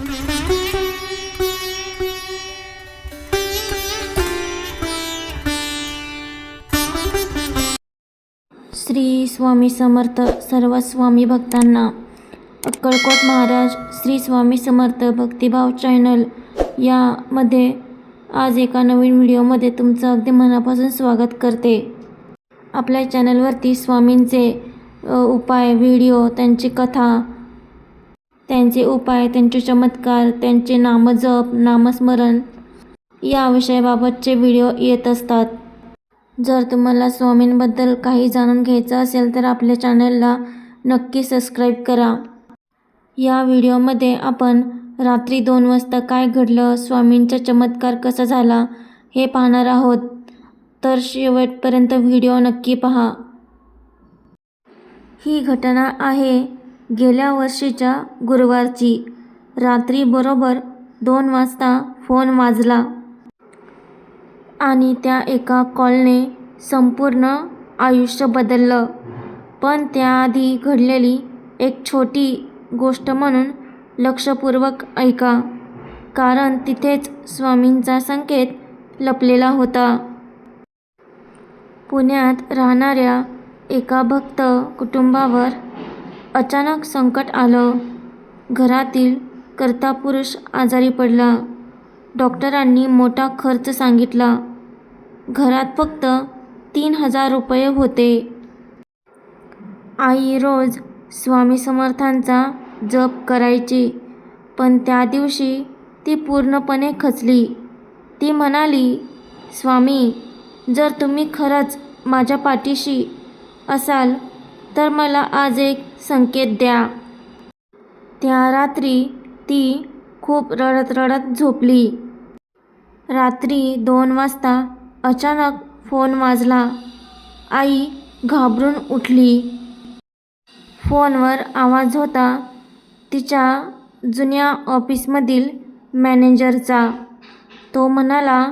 श्री स्वामी समर्थ. सर्व स्वामी भक्तांना अक्कलकोट महाराज श्री स्वामी समर्थ भक्तिभाव चॅनल यामध्ये आज एका नवीन व्हिडिओमध्ये तुमचं अगदी मनापासून स्वागत करते. आपल्या चॅनलवरती स्वामींचे उपाय व्हिडिओ, त्यांची कथा, त्यांचे उपाय, त्यांचे चमत्कार, त्यांचे नामजप, नामस्मरण या विषयाबाबतचे व्हिडिओ येत असतात. जर तुम्हाला स्वामींबद्दल काही जाणून घ्यायचं असेल तर आपल्या चॅनलला नक्की सबस्क्राईब करा. या व्हिडिओमध्ये आपण रात्री 2 वाजता काय घडलं, स्वामींचा चमत्कार कसा झाला हे पाहणार आहोत. तर शेवटपर्यंत व्हिडिओ नक्की पहा. ही घटना आहे गेल्या वर्षीच्या गुरुवारची. रात्री बरोबर 2 वाजता फोन वाजला आणि त्या एका कॉलने संपूर्ण आयुष्य बदललं. पण त्याआधी घडलेली एक छोटी गोष्ट म्हणून लक्षपूर्वक ऐका, कारण तिथेच स्वामींचा संकेत लपलेला होता. पुण्यात राहणाऱ्या एका भक्त कुटुंबावर अचानक संकट आलं. घरातील कर्ता पुरुष आजारी पडला. डॉक्टरांनी मोठा खर्च सांगितला. घरात फक्त 3,000 रुपये होते. आई रोज स्वामी समर्थांचा जप करायची, पण त्या दिवशी ती पूर्णपणे खचली. ती म्हणाली, स्वामी, जर तुम्ही खरंच माझ्या पाठीशी असाल तर मला आज एक संकेत द्या. त्या रात्री ती खूप रडत रडत झोपली. रात्री 2 वाजता अचानक फोन वाजला. आई घाबरून उठली. फोनवर आवाज होता तिच्या जुन्या ऑफिसमधील मॅनेजरचा. तो म्हणाला,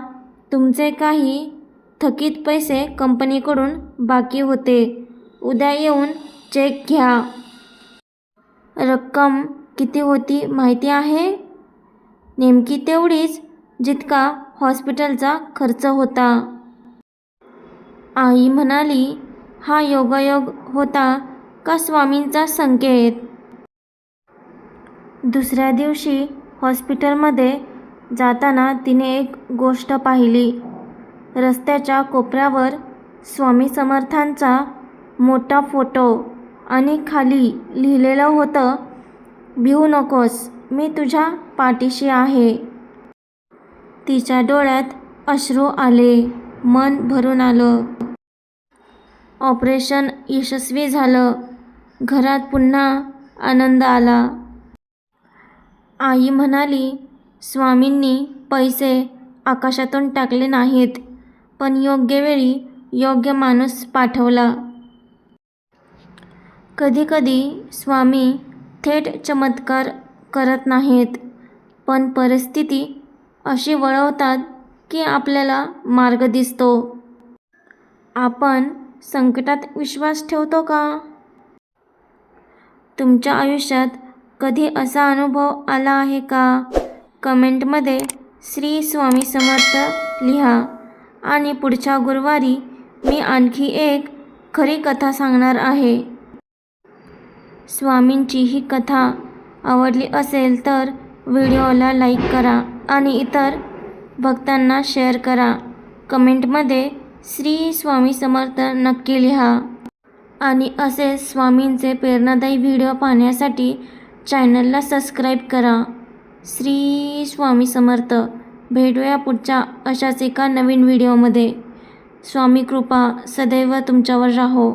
तुमचे काही थकीत पैसे कंपनीकडून बाकी होते. उद्या येऊन चेक घ्या. रक्कम किती होती माहिती आहे? नेमकी तेवढीच जितका हॉस्पिटलचा खर्च होता. आई म्हणाली, हा योगायोग होता का स्वामींचा संकेत? दुसऱ्या दिवशी हॉस्पिटलमध्ये जाताना तिने एक गोष्ट पाहिली. रस्त्याच्या कोपऱ्यावर स्वामी समर्थांचा मोठा फोटो आणि खाली लिहिलेलं होतं, भिवू नकोस, मी तुझ्या पाठीशी आहे. तिच्या डोळ्यात अश्रू आले. मन भरून आलं. ऑपरेशन यशस्वी झालं. घरात पुन्हा आनंद आला. आई म्हणाली, स्वामींनी पैसे आकाशातून टाकले नाहीत, पण योग्य वेळी योग्य माणूस पाठवला. कधीकधी स्वामी थेट चमत्कार करत नाहीत, पण परिस्थिती अशी वळवतात की आपल्याला मार्ग दिसतो. आपण संकटात विश्वास ठेवतो का? तुमच्या आयुष्यात कधी असा अनुभव आला आहे का? कमेंटमध्ये श्री स्वामी समर्थ लिहा. आणि पुढच्या गुरुवारी मी आणखी एक खरी कथा सांगणार आहे. स्वामींची ही कथा आवडली असेल तर व्हिडिओला लाईक करा आणि इतर भक्तांना शेअर करा. कमेंटमध्ये श्री स्वामी समर्थ नक्की लिहा. आणि असेच स्वामींचे प्रेरणादायी व्हिडिओ पाहण्यासाठी चॅनलला सबस्क्राईब करा. श्री स्वामी समर्थ. भेटूया पुढच्या अशाच एका नवीन व्हिडिओमध्ये. स्वामी कृपा सदैव तुमच्यावर राहो.